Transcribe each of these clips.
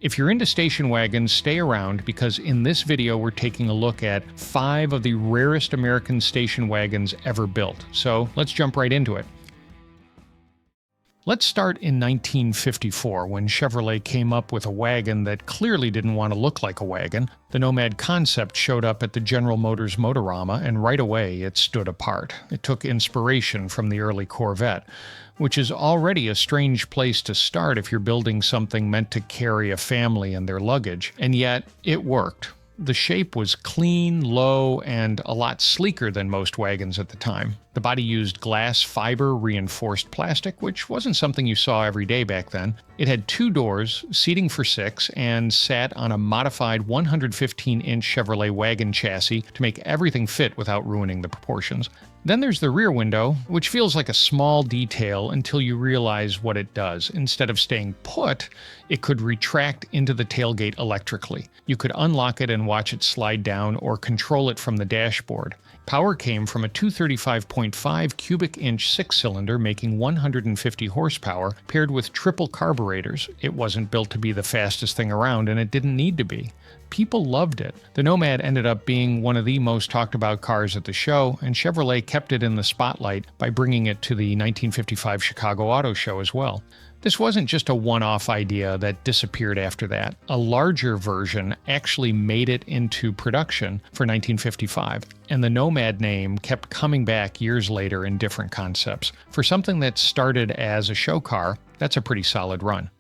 If you're into station wagons, stay around because in this video we're taking a look at 5 of the rarest American station wagons ever built. So let's jump right into it. Let's start in 1954 when Chevrolet came up with a wagon that clearly didn't want to look like a wagon. The Nomad concept showed up at the General Motors Motorama and right away it stood apart. It took inspiration from the early Corvette, which is already a strange place to start if you're building something meant to carry a family and their luggage, and yet it worked. The shape was clean, low, and a lot sleeker than most wagons at the time. The body used glass fiber reinforced plastic, which wasn't something you saw every day back then. It had 2 doors, seating for 6, and sat on a modified 115-inch Chevrolet wagon chassis to make everything fit without ruining the proportions. Then there's the rear window, which feels like a small detail until you realize what it does. Instead of staying put, it could retract into the tailgate electrically. You could unlock it and watch it slide down or control it from the dashboard. Power came from a 235.5 cubic inch 6-cylinder making 150 horsepower paired with triple carburetors. It wasn't built to be the fastest thing around and it didn't need to be. People loved it. The Nomad ended up being one of the most talked about cars at the show, and Chevrolet kept it in the spotlight by bringing it to the 1955 Chicago Auto Show as well. This wasn't just a one-off idea that disappeared after that. A larger version actually made it into production for 1955, and the Nomad name kept coming back years later in different concepts. For something that started as a show car, that's a pretty solid run.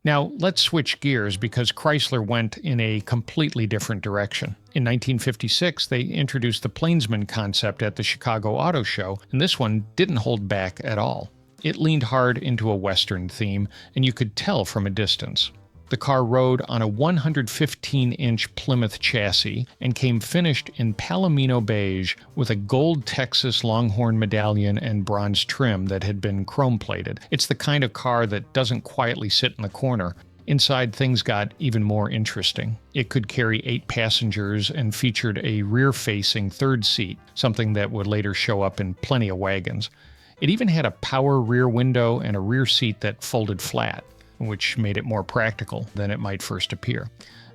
Now, let's switch gears because Chrysler went in a completely different direction. In 1956, they introduced the Plainsman concept at the Chicago Auto Show, and this one didn't hold back at all. It leaned hard into a Western theme, and you could tell from a distance. The car rode on a 115-inch Plymouth chassis and came finished in Palomino beige with a gold Texas Longhorn medallion and bronze trim that had been chrome-plated. It's the kind of car that doesn't quietly sit in the corner. Inside, things got even more interesting. It could carry 8 passengers and featured a rear-facing third seat, something that would later show up in plenty of wagons. It even had a power rear window and a rear seat that folded flat, which made it more practical than it might first appear.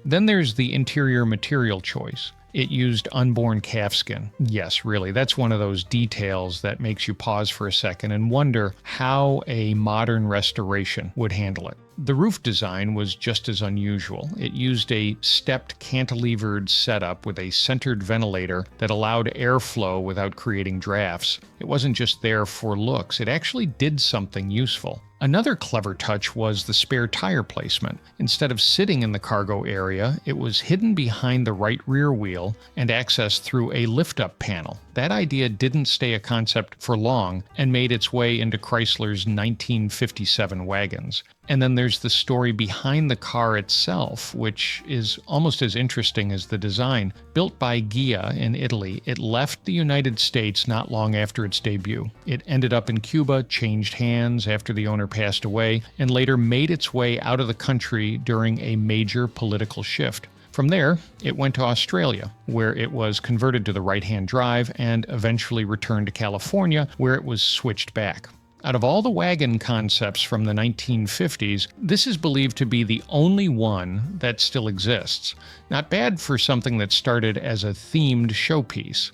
Then there's the interior material choice. It used unborn calfskin. Yes, really, that's one of those details that makes you pause for a second and wonder how a modern restoration would handle it. The roof design was just as unusual. It used a stepped cantilevered setup with a centered ventilator that allowed airflow without creating drafts. It wasn't just there for looks, it actually did something useful. Another clever touch was the spare tire placement. Instead of sitting in the cargo area, it was hidden behind the right rear wheel and accessed through a lift-up panel. That idea didn't stay a concept for long and made its way into Chrysler's 1957 wagons. And then there's the story behind the car itself, which is almost as interesting as the design. Built by Ghia in Italy, it left the United States not long after its debut. It ended up in Cuba, changed hands after the owner passed away, and later made its way out of the country during a major political shift. From there, it went to Australia, where it was converted to the right-hand drive and eventually returned to California, where it was switched back. Out of all the wagon concepts from the 1950s, this is believed to be the only one that still exists. Not bad for something that started as a themed showpiece.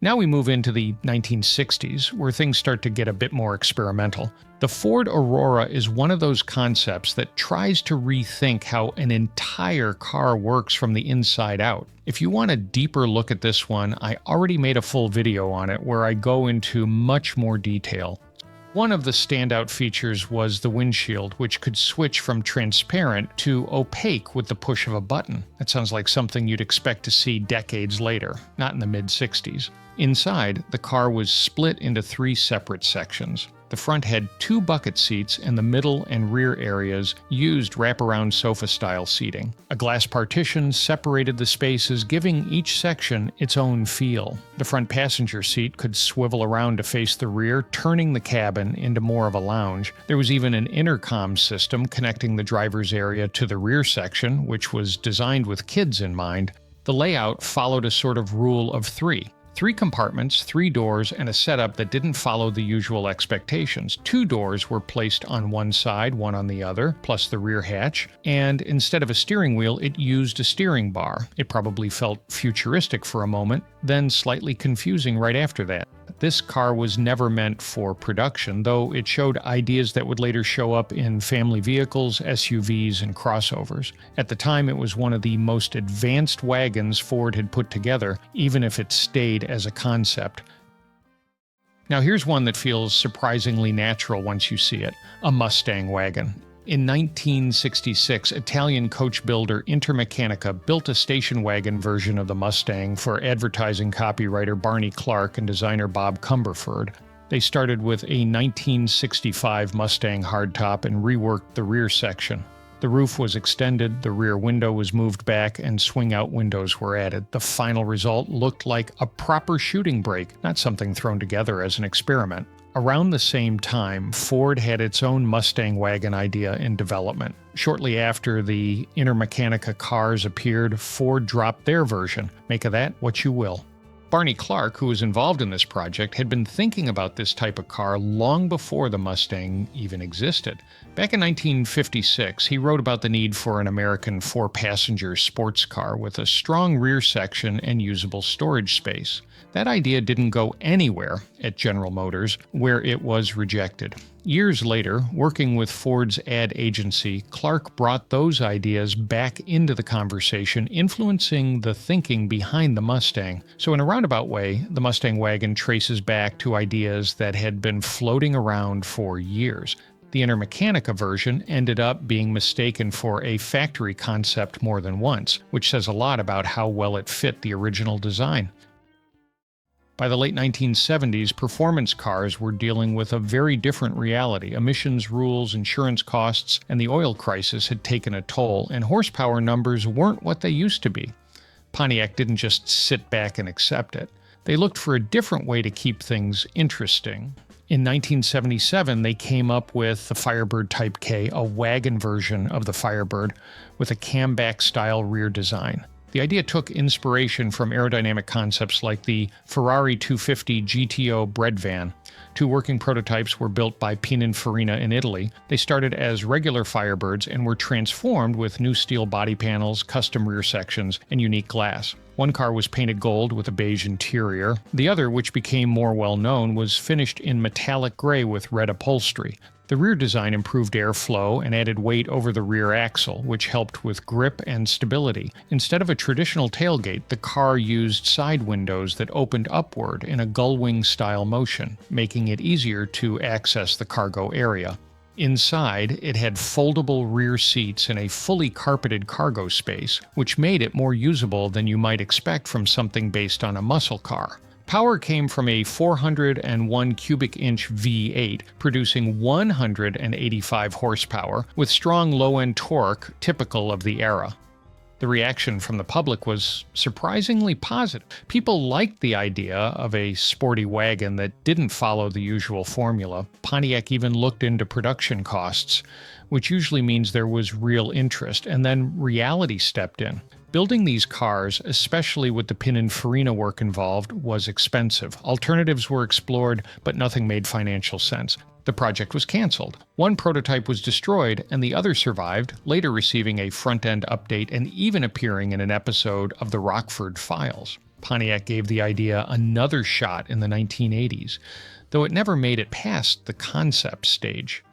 Now we move into the 1960s, where things start to get a bit more experimental. The Ford Aurora is one of those concepts that tries to rethink how an entire car works from the inside out. If you want a deeper look at this one, I already made a full video on it where I go into much more detail. One of the standout features was the windshield, which could switch from transparent to opaque with the push of a button. That sounds like something you'd expect to see decades later, not in the mid-60s. Inside, the car was split into 3 separate sections. The front had 2 bucket seats and the middle and rear areas used wraparound sofa-style seating. A glass partition separated the spaces, giving each section its own feel. The front passenger seat could swivel around to face the rear, turning the cabin into more of a lounge. There was even an intercom system connecting the driver's area to the rear section, which was designed with kids in mind. The layout followed a sort of rule of 3. 3 compartments, 3 doors, and a setup that didn't follow the usual expectations. 2 doors were placed on one side, one on the other, plus the rear hatch, and instead of a steering wheel, it used a steering bar. It probably felt futuristic for a moment, then slightly confusing right after that. This car was never meant for production, though it showed ideas that would later show up in family vehicles, SUVs, and crossovers. At the time, it was one of the most advanced wagons Ford had put together, even if it stayed as a concept. Now here's one that feels surprisingly natural once you see it: a Mustang wagon. In 1966, Italian coach builder Intermeccanica built a station wagon version of the Mustang for advertising copywriter Barney Clark and designer Bob Cumberford. They started with a 1965 Mustang hardtop and reworked the rear section. The roof was extended, the rear window was moved back, and swing-out windows were added. The final result looked like a proper shooting brake, not something thrown together as an experiment. Around the same time, Ford had its own Mustang wagon idea in development. Shortly after the Intermeccanica cars appeared, Ford dropped their version. Make of that what you will. Barney Clark, who was involved in this project, had been thinking about this type of car long before the Mustang even existed. Back in 1956, he wrote about the need for an American 4-passenger sports car with a strong rear section and usable storage space. That idea didn't go anywhere at General Motors, where it was rejected. Years later, working with Ford's ad agency, Clark brought those ideas back into the conversation, influencing the thinking behind the Mustang. So in a roundabout way, the Mustang wagon traces back to ideas that had been floating around for years. The Intermeccanica version ended up being mistaken for a factory concept more than once, which says a lot about how well it fit the original design. By the late 1970s, performance cars were dealing with a very different reality. Emissions rules, insurance costs, and the oil crisis had taken a toll, and horsepower numbers weren't what they used to be. Pontiac didn't just sit back and accept it. They looked for a different way to keep things interesting. In 1977, they came up with the Firebird Type K, a wagon version of the Firebird with a Kammback-style rear design. The idea took inspiration from aerodynamic concepts like the Ferrari 250 GTO bread van. 2 working prototypes were built by Pininfarina in Italy. They started as regular Firebirds and were transformed with new steel body panels, custom rear sections, and unique glass. One car was painted gold with a beige interior. The other, which became more well-known, was finished in metallic gray with red upholstery. The rear design improved airflow and added weight over the rear axle, which helped with grip and stability. Instead of a traditional tailgate, the car used side windows that opened upward in a gull-wing-style motion, making it easier to access the cargo area. Inside, it had foldable rear seats and a fully carpeted cargo space, which made it more usable than you might expect from something based on a muscle car. Power came from a 401 cubic inch V8, producing 185 horsepower, with strong low-end torque typical of the era. The reaction from the public was surprisingly positive. People liked the idea of a sporty wagon that didn't follow the usual formula. Pontiac even looked into production costs, which usually means there was real interest, and then reality stepped in. Building these cars, especially with the Pininfarina work involved, was expensive. Alternatives were explored, but nothing made financial sense. The project was canceled. One prototype was destroyed, and the other survived, later receiving a front-end update and even appearing in an episode of the Rockford Files. Pontiac gave the idea another shot in the 1980s, though it never made it past the concept stage.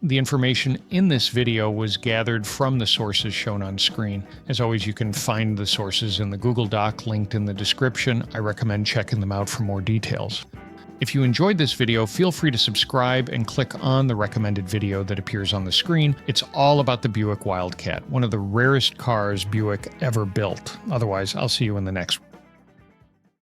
The information in this video was gathered from the sources shown on screen. As always, you can find the sources in the Google Doc linked in the description. I recommend checking them out for more details. If you enjoyed this video, feel free to subscribe and click on the recommended video that appears on the screen. It's all about the Buick Wildcat, one of the rarest cars Buick ever built. Otherwise, I'll see you in the next one.